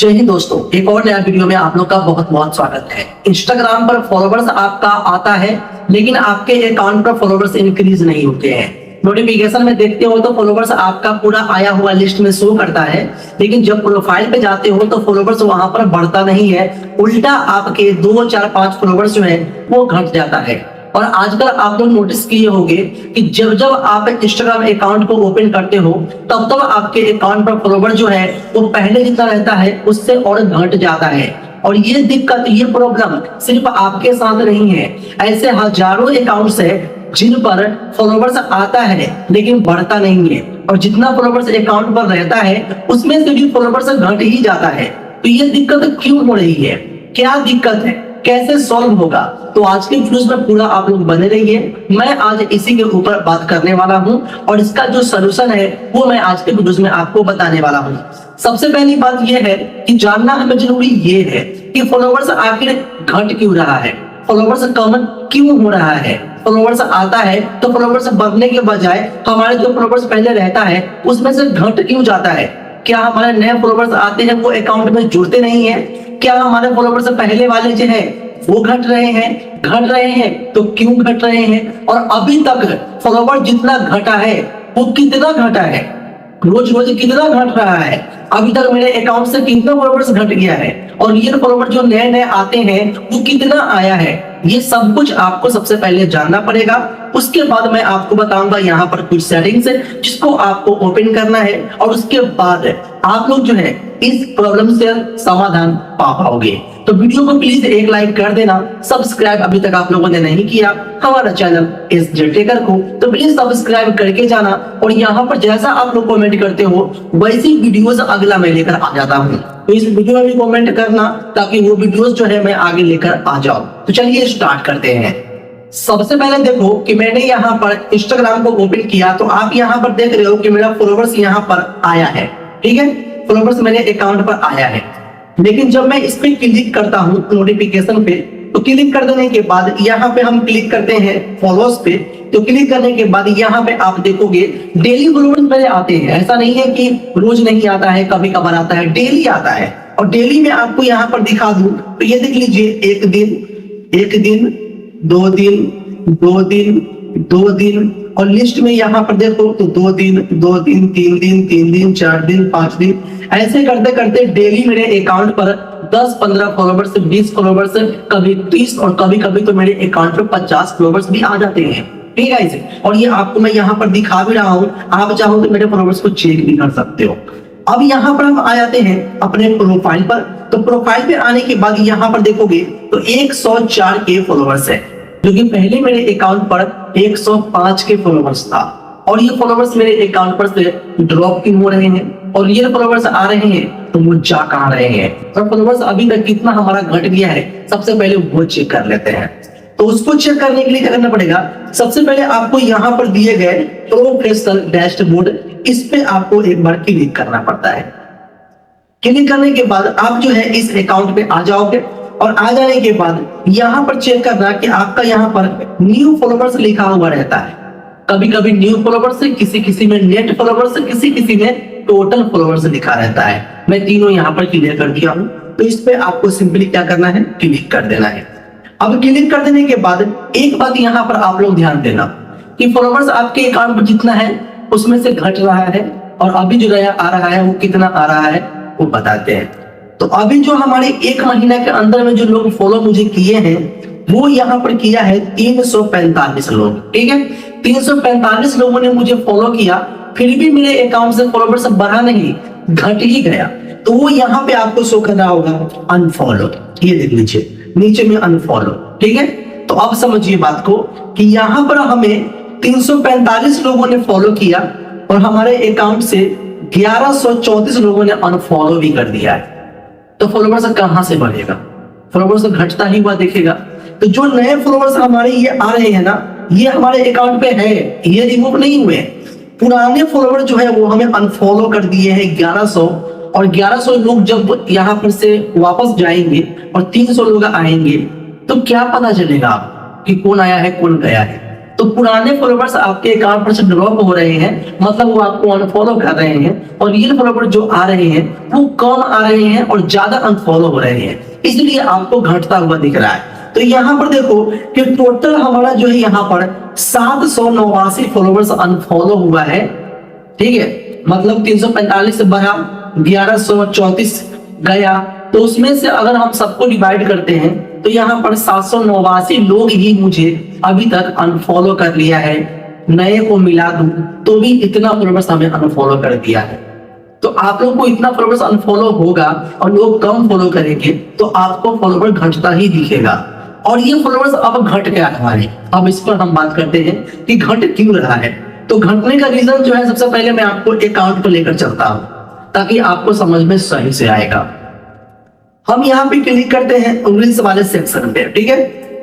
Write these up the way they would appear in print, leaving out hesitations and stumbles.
जय हिंद दोस्तों, एक और नया वीडियो में आप लोग का बहुत बहुत स्वागत है। इंस्टाग्राम पर फॉलोवर्स आपका आता है लेकिन आपके अकाउंट पर फॉलोवर्स इंक्रीज नहीं होते हैं। नोटिफिकेशन में देखते हो तो फॉलोवर्स आपका पूरा आया हुआ लिस्ट में शो करता है, लेकिन जब प्रोफाइल पे जाते हो तो फॉलोवर्स वहां पर बढ़ता नहीं है, उल्टा आपके 2 4 5 फॉलोवर्स जो है वो घट जाता है। और आजकल आप लोग नोटिस किए होंगे कि जब जब आप इंस्टाग्राम अकाउंट को ओपन करते हो तब तब आपके अकाउंट पर फॉलोवर जो है वो पहले जितना रहता है उससे और घट जाता है। और ये दिक्कत, ये प्रॉब्लम सिर्फ आपके साथ नहीं है, ऐसे हजारों अकाउंट्स है जिन पर फॉलोवर्स आता है लेकिन बढ़ता नहीं है, और जितना फॉलोवर्स अकाउंट पर रहता है उसमें से भी फॉलोवर्स घट ही जाता है। तो ये दिक्कत क्यों हो रही है, क्या दिक्कत है, कैसे सॉल्व होगा, तो आज के वीडियोस में पूरा आप लोग बने रहिए। मैं आज इसी के ऊपर बात करने वाला हूं और इसका जो सलूशन है वो मैं आज के वीडियोस में आपको बताने वाला हूं। सबसे पहली बात यह है कि जानना हमें जरूरी ये है कि फॉलोवर्स आखिर घट क्यों रहा है, फॉलोवर्स कम क्यों हो रहा है। फॉलोवर्स आता है तो फॉलोवर्स बढ़ने के बजाय हमारे जो फॉलोवर्स पहले रहता है उसमें से घट क्यों जाता है। क्या हमारे नए फॉलोवर्स आते हैं वो अकाउंट में जुड़ते नहीं है, क्या हमारे फॉलोवर्स पहले वाले जो है वो घट रहे हैं तो क्यों घट रहे हैं, और अभी तक फॉलोवर जितना घटा है वो कितना घटा है, रोज रोज कितना घट रहा है, अभी तक मेरे अकाउंट से कितना फॉलोवर्स घट गया है, और ये फॉलोवर जो नए नए आते हैं वो कितना आया है। ये सब कुछ आपको सबसे पहले जानना पड़ेगा। उसके बाद मैं आपको बताऊंगा यहाँ पर कुछ सेटिंग्स है जिसको आपको ओपन करना है, और उसके बाद आप लोग जो है इस प्रॉब्लम से समाधान पा पाओगे। तो वीडियो को प्लीज एक लाइक कर देना, सब्सक्राइब अभी तक आप लोगों ने नहीं किया हमारा चैनल एसजे टेकर को तो प्लीज सब्सक्राइब करके जाना, और यहाँ पर जैसा आप लोग कमेंट करते हो वैसी वीडियोस अगला मैं लेकर आ जाता हूँ। तो इस वीडियो में भी कमेंट करना ताकि वो वीडियोस जो है मैं आगे लेकर आ जाऊं। तो चलिए स्टार्ट करते हैं। सबसे पहले देखो कि मैंने यहाँ पर इंस्टाग्राम को ओपन किया तो आप यहाँ पर देख रहे हो कि मेरा फॉलोवर्स यहाँ पर आया है, ठीक है, फॉलोवर्स मेरे अकाउंट पर आया है। लेकिन जब मैं इस पे क्लिक करता हूँ नोटिफिकेशन पे, तो क्लिक कर देने के बाद यहाँ पे हम क्लिक करते हैं फॉलोअर्स पे, तो क्लिक करने के बाद यहाँ पे आप देखोगे डेली फॉलोवर्स मेरे आते हैं। ऐसा नहीं है कि रोज नहीं आता है, कभी कभार आता है, डेली आता है। और डेली में आपको यहाँ पर दिखा दूं तो ये देख लीजिए, एक दिन 2 दिन 2 दिन 2 दिन, और लिस्ट में यहाँ पर देखो तो 2 दिन 3 दिन 3 दिन 4 दिन 5 दिन, ऐसे करते करते डेली मेरे अकाउंट पर 10-15 फॉलोवर्स, 20 फॉलोवर्स, कभी 30 और कभी कभी तो मेरे अकाउंट पर 50 फॉलोवर्स भी आ जाते हैं, ठीक है इसे। और ये आपको मैं यहाँ पर दिखा भी रहा हूँ, आप चाहो तो मेरे फॉलोवर्स को चेक भी कर सकते हो। अब यहाँ पर हम आ जाते हैं अपने प्रोफाइल पर, तो प्रोफाइल पे आने के बाद यहाँ पर देखोगे तो 104 के फॉलोवर्स है, जो कि पहले मेरे अकाउंट पर 105 के फॉलोवर्स था। और ये फॉलोवर्स मेरे अकाउंट पर से ड्रॉप क्यों हो रहे हैं, और ये फॉलोवर्स आ रहे हैं तो वो जा कहाँ रहे हैं, और फॉलोवर्स अभी तक कितना हमारा घट गया है सबसे पहले वो चेक कर लेते हैं। तो उसको चेक करने के लिए क्या करना पड़ेगा, सबसे पहले आपको यहाँ पर दिए गए प्रोफेशनल डैशबोर्ड, इस पे आपको एक बार क्लिक करना पड़ता है। क्लिक करने के बाद आप जो है इस अकाउंट पे आ जाओगे, और आ जाने के बाद यहाँ पर चेक करना कि आपका यहाँ पर न्यू फॉलोवर्स लिखा हुआ रहता है। कभी कभी न्यू फॉलोवर्स से, किसी किसी में नेट फॉलोवर्स से, किसी किसी में टोटल फॉलोवर्स लिखा रहता है। मैं तीनों यहाँ पर क्लियर कर दिया हूँ, तो इस पे आपको सिंपली क्या करना है, क्लिक कर देना है। अब क्लिक कर देने के बाद एक बात यहाँ पर आप लोग ध्यान देना कि फॉलोवर्स आपके अकाउंट पर जितना है उसमें से घट रहा है, और अभी जो नया आ रहा है वो कितना आ रहा है वो बताते हैं। तो अभी जो हमारे 1 महीना के अंदर में जो लोग फॉलो मुझे किए हैं वो यहाँ पर किया है 345 लोग, ठीक है। 345 लोगों ने मुझे फॉलो किया, फिर भी मेरे अकाउंट से फॉलोवर्स बढ़ा नहीं, घट ही गया। तो वो यहाँ पे आपको शो कर रहा होगा अनफॉलो, ये देख लीजिए नीचे में अनफॉलो, ठीक है। तो अब समझिए बात को कि यहाँ पर हमें 345 लोगों ने फॉलो किया और हमारे अकाउंट से 1134 लोगों ने अनफॉलो भी कर दिया है। तो फॉलोवर्स कहां से बढ़ेगा, फॉलोवर्स घटता ही हुआ दिखेगा। तो जो नए फॉलोवर्स हमारे ये आ रहे हैं ना, ये हमारे अकाउंट पे है, ये रिमूव नहीं हुए। पुराने फॉलोवर जो है वो हमें अनफॉलो कर दिए हैं 1100, और 1100 लोग जब यहाँ पर से वापस जाएंगे और 300 लोग आएंगे तो क्या पता चलेगा कि कौन आया है कौन गया है। तो पुराने फॉलोवर्स आपके अकाउंट पर से ड्रॉप हो रहे हैं, मतलब वो आपको अनफॉलो कर रहे हैं, और रियल फॉलोवर जो आ रहे हैं वो कम आ रहे हैं और ज्यादा अनफॉलो हो रहे हैं, इसलिए आपको घटता हुआ दिख रहा है। तो यहाँ पर देखो कि टोटल हमारा जो है यहाँ पर 789 फॉलोवर्स अनफॉलो हुआ है, ठीक है, मतलब 345 से बढ़ा 1134 गया, तो उसमें से अगर हम सबको डिवाइड करते हैं तो यहाँ पर 789 लोग ही मुझे अभी तक अनफॉलो कर लिया है। नए को मिला दूं तो भी इतना फॉलोवर्स हमें अनफॉलो कर दिया है। तो आप लोग को इतना फॉलोवर्स अनफॉलो होगा और लोग कम फॉलो करेंगे तो आपको फॉलोवर घटता ही दिखेगा। और ये फॉलोवर्स अब घट क्या रहा है, अब इस पर हम बात करते हैं कि घट क्यों रहा है। तो घटने का रीजन जो है, सबसे पहले मैं आपको अकाउंट को लेकर चलता हूं ताकि आपको समझ में सही से आएगा। हम यहाँ पे क्लिक करते हैं रील्स वाले सेक्शन पे, ठीक है,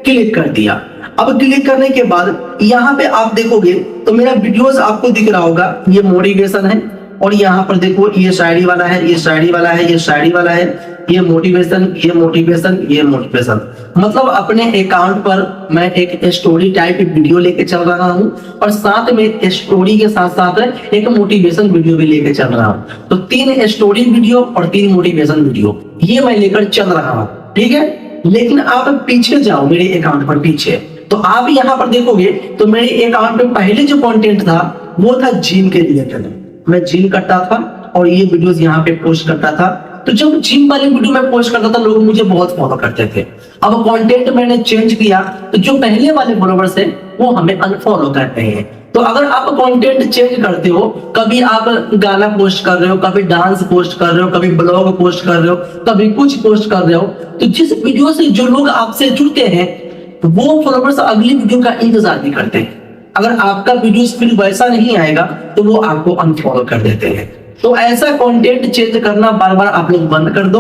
क्लिक कर दिया। अब क्लिक करने के बाद यहाँ पे आप देखोगे तो मेरा वीडियोस आपको दिख रहा होगा, ये मोटिवेशन है, और यहाँ पर देखो ये शायरी वाला है, ये शायरी वाला है, ये शायरी वाला है, ये मोटिवेशन, ये मोटिवेशन, ये मोटिवेशन। मतलब अपने अकाउंट पर मैं एक स्टोरी टाइप वीडियो लेके चल रहा हूँ और साथ में स्टोरी के साथ साथ एक मोटिवेशन वीडियो भी लेके चल रहा हूँ। तो 3 स्टोरी वीडियो और 3 मोटिवेशन वीडियो ये मैं लेकर चल रहा हूँ, ठीक है। लेकिन आप पीछे जाओ मेरे अकाउंट पर पीछे, तो आप यहाँ पर देखोगे तो मेरे अकाउंट में पहले जो कंटेंट था वो था जिम के रिलेटेड। मैं जिम करता था और ये वीडियोस यहाँ पे पोस्ट करता था। तो जब जिम वाली वीडियो में पोस्ट करता था लोग मुझे बहुत फॉलो करते थे। अब कंटेंट मैंने चेंज किया तो जो पहले वाले फॉलोवर्स हैं वो हमें अनफॉलो कर रहे हैं। तो अगर आप कंटेंट चेंज करते हो, कभी आप गाना पोस्ट कर रहे हो, कभी डांस पोस्ट कर रहे हो, कभी ब्लॉग पोस्ट कर रहे हो, कभी कुछ पोस्ट कर रहे हो, तो जिस वीडियो से जो लोग आपसे जुड़ते हैं वो फॉलोवर्स अगली वीडियो का इंतजार भी करते हैं। अगर आपका वीडियो फिर वैसा नहीं आएगा तो वो आपको अनफॉलो कर देते हैं। तो ऐसा कंटेंट चेंज करना बार बार आप लोग बंद कर दो,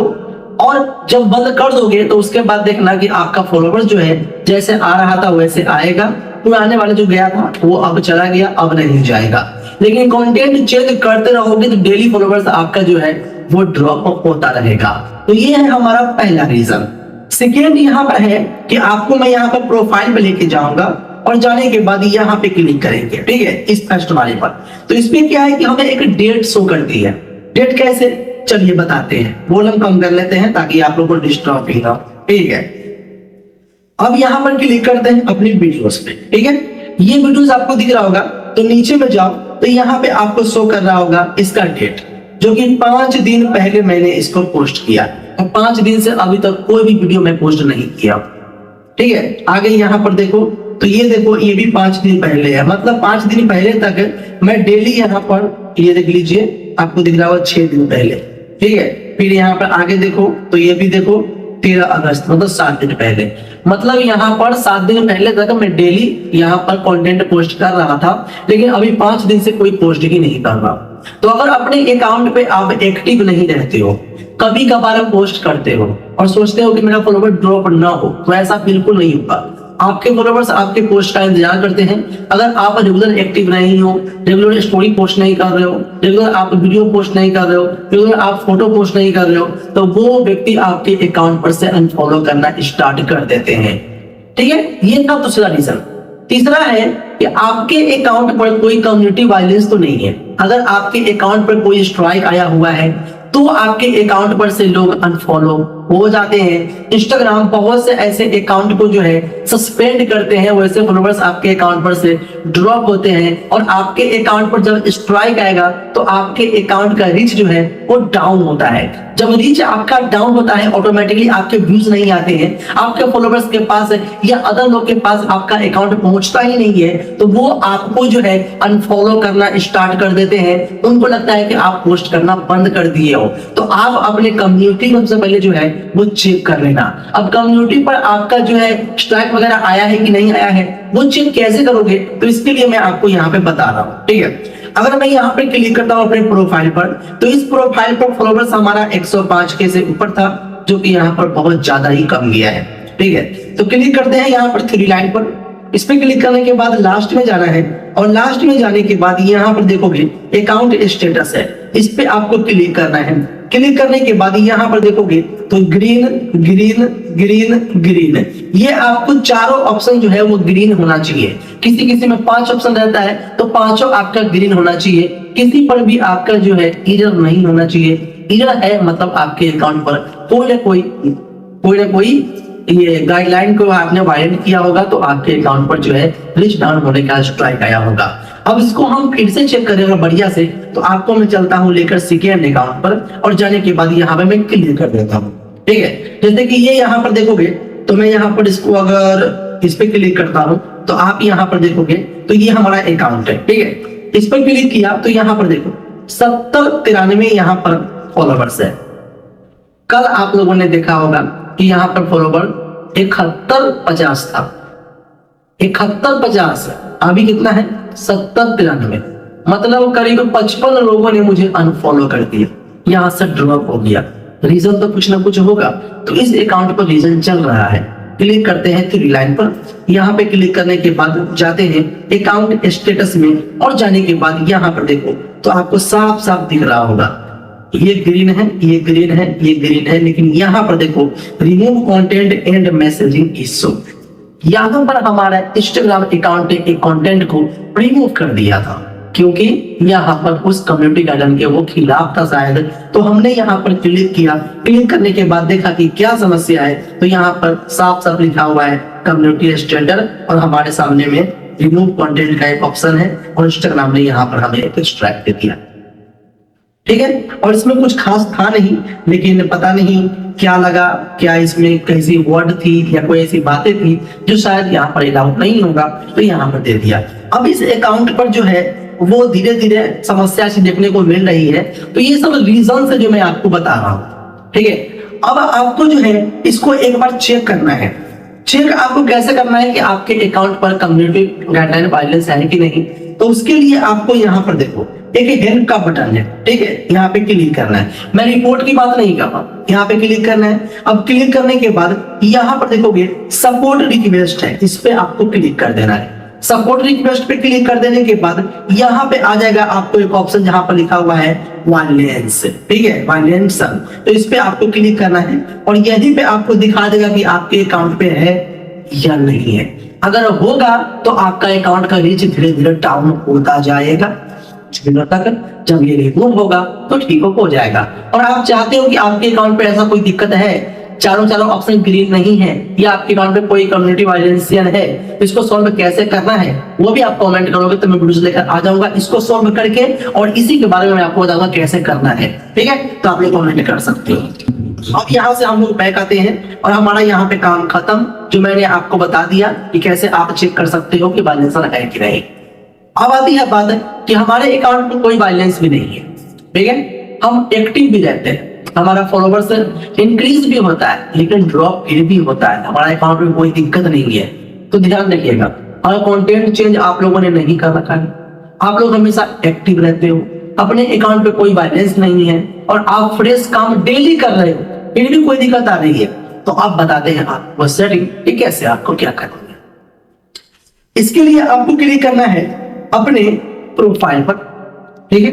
और जब बंद कर दोगे तो उसके बाद देखना कि आपका फॉलोवर्स जो है जैसे आ रहा था वैसे आएगा। पुराने वाले जो गया था वो अब चला गया, अब नहीं जाएगा। लेकिन कंटेंट चेंज करते रहोगे तो डेली फॉलोवर्स आपका जो है वो ड्रॉप होता रहेगा। तो ये है हमारा पहला रीजन। सेकेंड यहाँ पर है कि आपको मैं यहाँ पर प्रोफाइल पे लेके जाऊंगा और जाने के बाद यहाँ पे क्लिक करेंगे, ठीक है, इस फर्स्ट वाले पर। तो इसमें क्या है कि हमें एक डेट शो करती है। डेट कैसे, चलिए बताते हैं। वॉल्यूम कम कर लेते हैं ताकि आप लोगों को डिस्टर्ब नहीं हो, ठीक है। अब यहाँ पर क्लिक करते हैं अपनी वीडियोस पे, ठीक है। ये वीडियोस आपको दिख रहा होगा, तो नीचे में जाओ तो यहाँ पे आपको शो कर रहा होगा इसका डेट, जो कि 5 दिन पहले मैंने इसको पोस्ट किया और 5 दिन से अभी तक कोई भी वीडियो मैं पोस्ट नहीं किया, ठीक है। आगे यहाँ पर देखो तो ये देखो ये भी 5 दिन पहले है, मतलब 5 दिन पहले तक मैं डेली यहाँ पर, ये देख लीजिए आपको दिख रहा होगा 6 दिन पहले, ठीक है। फिर यहाँ पर आगे देखो तो ये भी देखो 13 अगस्त, मतलब 7 दिन पहले। मतलब यहाँ पर 7 दिन पहले तक मैं डेली यहाँ पर कंटेंट पोस्ट कर रहा था, लेकिन अभी 5 दिन से कोई पोस्ट ही नहीं कर रहा। तो अगर अपने अकाउंट पे आप एक्टिव नहीं रहते हो, कभी कभार पोस्ट करते हो और सोचते हो कि मेरा फॉलोवर ड्रॉप ना हो, तो ऐसा बिल्कुल नहीं होगा। आपके फॉलोवर्स आपके पोस्ट का इंतजार करते हैं। अगर आप रेगुलर एक्टिव नहीं हो, रेगुलर स्टोरी पोस्ट नहीं कर रहे हो, रेगुलर आप वीडियो पोस्ट नहीं कर रहे हो, रेगुलर आप फोटो पोस्ट नहीं कर रहे हो, तो वो व्यक्ति आपके अकाउंट पर से अनफॉलो करना स्टार्ट कर देते हैं, ठीक है। ये था दूसरा रीजन। तीसरा है कि आपके अकाउंट पर कोई कम्युनिटी वायलेंस तो नहीं है। अगर आपके अकाउंट पर कोई स्ट्राइक आया हुआ है तो आपके अकाउंट पर से लोग अनफॉलो हो जाते हैं। इंस्टाग्राम बहुत से ऐसे अकाउंट को जो है सस्पेंड करते हैं, वैसे फॉलोवर्स आपके अकाउंट पर से ड्रॉप होते हैं। और आपके अकाउंट पर जब स्ट्राइक आएगा तो आपके अकाउंट का रीच जो है वो डाउन होता है। जब रीच आपका डाउन होता है ऑटोमेटिकली आपके व्यूज नहीं आते हैं, आपके फॉलोवर्स के पास या अदर लोग के पास आपका अकाउंट पहुंचता ही नहीं है, तो वो आपको जो है अनफॉलो करना स्टार्ट कर देते हैं। उनको लगता है कि आप पोस्ट करना बंद कर दिए हो। तो आप अपने कम्युनिटी में सबसे पहले जो है वो चेक कर लेना। अब कम्युनिटी पर आपका जो है स्ट्राइक वगैरह आया है कि नहीं आया है, वो चेक कैसे करोगे, तो इसके लिए मैं आपको यहाँ पे बता रहा हूँ, ठीक है। अगर मैं यहाँ पे क्लिक करता हूँ अपने प्रोफाइल पर, तो इस प्रोफाइल पर फॉलोवर्स हमारा 105 के से ऊपर था, जो कि यहाँ पर बहुत ज्यादा ही कम गया है, ठीक है। तो क्लिक करते हैं यहाँ पर 3 लाइन पर। इस पे क्लिक करने के बाद लास्ट में जाना है, और लास्ट में जाने के बाद यहाँ पर देखोगे अकाउंट स्टेटस है, इस पे आपको क्लिक करना है। क्लिक करने के बाद यहाँ पर देखोगे तो ग्रीन ग्रीन ग्रीन ग्रीन, ये आपको चारों ऑप्शन जो है वो ग्रीन होना चाहिए। किसी किसी में 5 ऑप्शन रहता है तो पांचों आपका ग्रीन होना चाहिए। किसी पर भी आपका जो है एरर नहीं होना चाहिए। एरर है मतलब आपके अकाउंट पर कोई ना कोई ये गाइडलाइन को आपने वायलेट किया होगा, तो आपके अकाउंट पर जो है लिस्ट डाउन होने का स्ट्राइक आया होगा। अब इसको हम फिर से चेक करेंगे बढ़िया से, तो आपको मैं चलता हूं लेकर सेकेंड अकाउंट पर और जाने के बाद यहाँ पे मैं क्लिक कर देता हूँ। ठीक है, जैसे कि ये यहाँ पर देखोगे तो मैं यहाँ पर इसको अगर इस पे क्लिक करता हूँ तो आप यहाँ पर देखोगे तो ये हमारा अकाउंट है। ठीक है, इस पर क्लिक किया तो यहाँ पर देखो 7093 यहाँ पर फॉलोवर्स है। कल आप लोगों ने देखा होगा कि यहाँ पर फॉलोवर 7150 था, 7150, अभी कितना है 7093, मतलब करीब 55 लोगों ने मुझे अनफॉलो कर दिया, यहाँ से ड्रॉप हो गया। रीजन तो कुछ ना कुछ होगा, तो इस अकाउंट पर रीजन चल रहा है। क्लिक करते हैं थ्री लाइन पर, यहाँ पे क्लिक करने के बाद जाते हैं अकाउंट स्टेटस में और जाने के बाद यहाँ पर देखो तो आपको साफ साफ दिख रहा होगा ये ग्रीन है, ये ग्रीन है, ये ग्रीन है, लेकिन यहाँ पर देखो remove content and messaging issue, यहाँ पर हमारा इंस्टाग्राम अकाउंट ने एक कंटेंट को रिमूव कर दिया था क्योंकि यहाँ पर उस कम्युनिटी गाइडलाइन के वो खिलाफ था शायद। तो हमने यहाँ पर क्लिक किया, क्लिक करने के बाद देखा कि क्या समस्या है, तो यहाँ पर साफ साफ लिखा हुआ है कम्युनिटी स्टैंडर्ड और हमारे सामने में रिमूव कंटेंट का एक ऑप्शन है और इंस्टाग्राम ने यहाँ पर हमें एक स्ट्राइक दे दिया। ठीक है, और इसमें कुछ खास था नहीं, लेकिन पता नहीं क्या लगा, क्या इसमें कैसी वर्ड थी या कोई ऐसी बातें थी जो शायद यहाँ पर अलाउड नहीं होगा, तो यहाँ पर दे दिया। अब इस अकाउंट पर जो है वो धीरे धीरे समस्या से देखने को मिल रही है, तो ये सब रीजन है जो मैं आपको बता रहा हूँ। ठीक है, अब आपको जो है इसको एक बार चेक करना है। चेक आपको कैसे करना है कि आपके अकाउंट पर कम्युनिटी गाइडलाइन वायलेंस है कि नहीं, तो उसके लिए आपको यहाँ पर देखो एक हेल्प का बटन है। ठीक है, यहाँ पे क्लिक करना है। मैं रिपोर्ट की बात नहीं कर रहा हूँ, यहाँ पे क्लिक करना है। अब क्लिक करने के बाद यहाँ पर देखोगे सपोर्ट रिक्वेस्ट है, इस पे आपको क्लिक कर देना है। सपोर्ट रिक्वेस्ट पे क्लिक कर देने के बाद यहाँ पे आ जाएगा आपको एक ऑप्शन जहां पर लिखा हुआ है वायलेंस। ठीक है, वायलेंसन, तो इस पे आपको क्लिक करना है और यहीं पे आपको दिखा देगा कि आपके अकाउंट पे है या नहीं है। अगर होगा तो आपका अकाउंट का रीच धीरे धीरे डाउन होता जाएगा तक, जब ये रिमूव होगा तो ठीक हो जाएगा। और आप चाहते हो कि आपके अकाउंट पे ऐसा कोई दिक्कत है, चारों ऑप्शन ग्रीन नहीं है या आपके अकाउंट पे कोई कम्युनिटी वायलेंसियन है, तो इसको सॉल्व कैसे करना है वो भी आप कमेंट करोगे तो मैं वीडियोस लेकर आ जाऊंगा इसको सॉल्व करके, और इसी के बारे में मैं आपको बताऊंगा कैसे करना है। ठीक है, तो आप लोग कमेंट कर सकते हो। अब यहाँ से हम लोग बैक आते हैं और हमारा यहाँ पे काम खत्म, जो मैंने आपको बता दिया कि कैसे आप चेक कर सकते हो कि वायलेंसर है कि नहीं। अब आती है बात कि हमारे अकाउंट में कोई वायलेंस भी नहीं है। ठीक है, हम एक्टिव भी रहते हैं, हमारा फॉलोवर्स इंक्रीज भी होता है, लेकिन ड्रॉप फिर भी होता है, हमारा अकाउंट में कोई दिक्कत नहीं है। तो ध्यान रखिएगा, और कंटेंट चेंज आप लोगों ने नहीं कर रखा है, आप लोग हमेशा एक्टिव रहते हो, अपने अकाउंट पे कोई वायलेंस नहीं है और आप फ्रेश काम डेली कर रहे हो, फिर भी कोई दिक्कत आ रही है, तो आप बताते हैं आपको सेटिंग कि कैसे आपको क्या करना है। इसके लिए आपको क्लिक करना है अपने प्रोफाइल पर। ठीक है,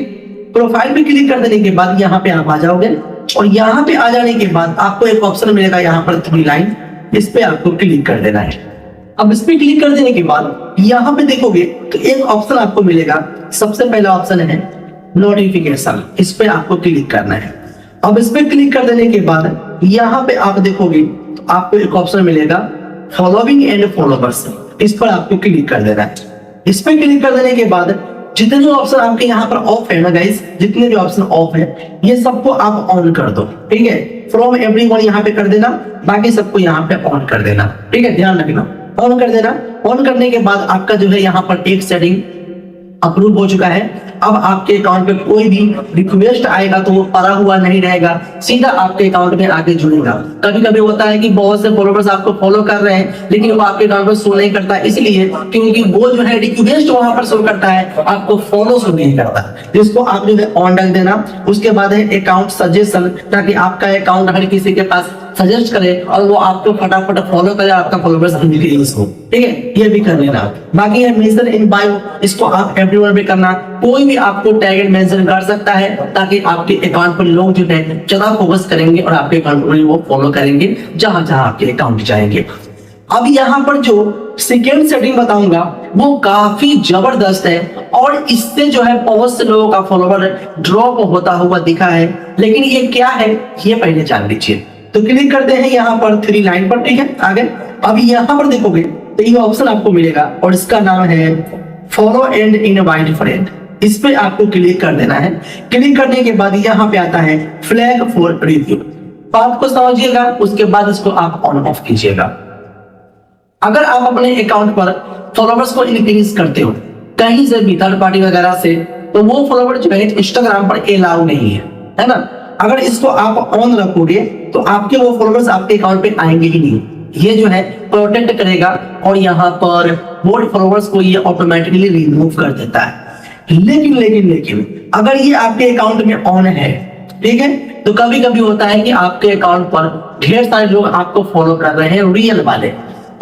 प्रोफाइल पे क्लिक कर देने के बाद यहाँ पे आप आ जाओगे और यहाँ पे आ जाने के बाद आपको एक ऑप्शन मिलेगा यहाँ पर थ्री लाइन, इस पे आपको क्लिक कर देना है। अब इस पे क्लिक कर देने के बाद यहाँ पे देखोगे तो एक ऑप्शन आपको मिलेगा, सबसे पहला ऑप्शन है नोटिफिकेशन, इस पे आपको क्लिक करना है। अब इस पे क्लिक कर देने के बाद यहाँ पे आप देखोगे तो आपको एक ऑप्शन मिलेगा फॉलोइंग एंड फॉलोवर्स, इस पर आपको क्लिक कर देना है। इस पे क्लिक कर देने के बाद जितने भी ऑप्शन आपके यहाँ पर ऑफ है ना गाइस, जितने भी ऑप्शन ऑफ है ये सबको आप ऑन कर दो। ठीक है, फ्रॉम एवरीवन यहाँ पे कर देना, बाकी सबको यहाँ पे ऑन कर देना। ठीक है, ध्यान रखना, ऑन कर देना। ऑन करने के बाद आपका जो है यहाँ पर एक सेटिंग अप्रूव हो चुका है। अब आपके अकाउंट पे कोई भी रिक्वेस्ट आएगा तो वो पड़ा हुआ नहीं रहेगा, सीधा आपके अकाउंट में आके जुड़ेगा। कभी कभी होता है कि बहुत से फॉलोवर्स आपको फॉलो कर रहे हैं लेकिन वो आपके अकाउंट में शो नहीं करता, इसलिए क्योंकि वो जो है रिक्वेस्ट वहां पर शो करता है, आपको फॉलो शो नहीं करता। इसको आप जो है ऑन रख देना। उसके बाद है अकाउंट सजेशन, ताकि आपका अकाउंट हर किसी के पास सजेस्ट करे और वो आपको फटाफट फॉलो करे, आपका फॉलोवर्स इंक्रीज हो। ठीक है, ये भी कर लेना। बाकी है मेंशन इन बायो, इसको आप एवरीवन पे करना। कोई भी आपको टैग एंड मेंशन कर सकता है ताकि आपके अकाउंट पर लोग जो है ज्यादा फोकस करेंगे और आपके अकाउंट पर वो फॉलो करेंगे जहां जहां आपके अकाउंट जाएंगे। अब यहाँ पर जो सेकेंड सेटिंग बताऊंगा वो काफी जबरदस्त है और इससे जो है बहुत से लोगों का फॉलोवर ड्रॉप होता हुआ दिखा है। लेकिन ये क्या है ये पहले जान लीजिए। तो क्लिक करते हैं यहाँ पर 3 लाइन पर। ठीक है, आगे अब यहाँ पर देखोगे तो ये ऑप्शन आपको मिलेगा और इसका नाम है फॉलो एंड इनवाइट फ्रेंड। इस पे आपको क्लिक कर देना है। क्लिक करने के बाद यहाँ पे आता है फ्लैग फॉर रिव्यू। बात को समझिएगा, उसके बाद इसको आप ऑन ऑफ कीजिएगा। अगर आप अपने अकाउंट पर फॉलोवर्स को इंक्रीज करते हो कहीं से भी, थर्ड पार्टी वगैरह से, तो वो फॉलोवर जो है इंस्टाग्राम पर अलाउ नहीं है ना। अगर इसको आप ऑन रखोगे तो आपके वो फॉलोवर्स आपके अकाउंट पे आएंगे ही नहीं। ये जो है प्रोटेक्ट करेगा और यहाँ पर बोल्ड फॉलोवर्स को ये ऑटोमेटिकली रिमूव कर देता है। लेकिन अगर ये आपके अकाउंट में ऑन है, ठीक है, तो कभी कभी होता है कि आपके अकाउंट पर ढेर सारे लोग आपको फॉलो कर रहे हैं रियल वाले।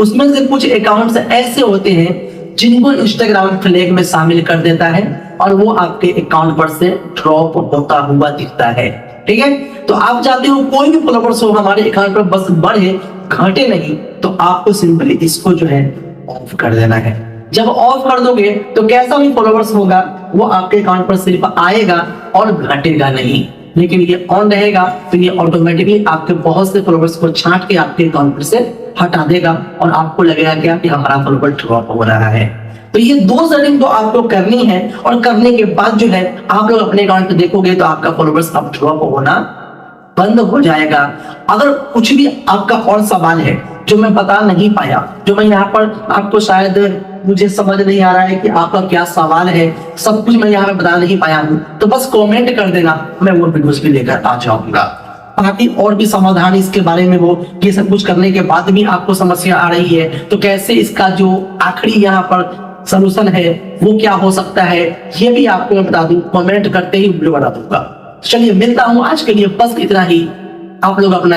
उसमें से कुछ अकाउंट्स ऐसे होते हैं जिनको इंस्टाग्राम फ्लैग में शामिल कर देता है और वो आपके अकाउंट पर से ड्रॉप होता हुआ दिखता है। ठीक है, तो आप चाहते हो कोई भी फॉलोवर्स हो हमारे अकाउंट पर बस बढ़े घटे नहीं, तो आपको सिंपली इसको जो है ऑफ कर देना है। जब ऑफ कर दोगे तो कैसा भी फॉलोवर्स होगा वो आपके अकाउंट पर सिर्फ आएगा और घटेगा नहीं। लेकिन ये ऑन रहेगा तो ये ऑटोमेटिकली आपके बहुत से फॉलोवर्स को छांट के आपके अकाउंट पर से हटा देगा और आपको लगेगा क्या कि हमारा फॉलोवर ड्रॉप हो रहा है। तो ये 2 सेटिंग तो आपको करनी है और करने के बाद जो है आप लोग अपने अकाउंट पे देखोगे तो आपका फॉलोवर्स अब ड्रॉप होना बंद हो जाएगा। अगर कुछ भी आपका और सवाल है जो मैं बता नहीं पाया, जो मैं यहाँ पर आपको शायद मुझे समझ नहीं आ रहा है कि आपका क्या सवाल है, सब कुछ मैं यहाँ पे बता नहीं पाया हूँ, तो बस कमेंट कर देना, मैं वो वीडियोस भी लेकर आ जाऊंगा। बाकी और भी समाधान इसके बारे में वो ये सब कुछ करने के बाद भी आपको समस्या आ रही है तो कैसे इसका जो आखिरी यहाँ पर सलूशन है वो क्या हो सकता है ये भी आपको मैं बता दूं, कमेंट करते ही वीडियो बता दूंगा। चलिए मिलता हूँ, आज के लिए बस इतना ही। आप लोग अपना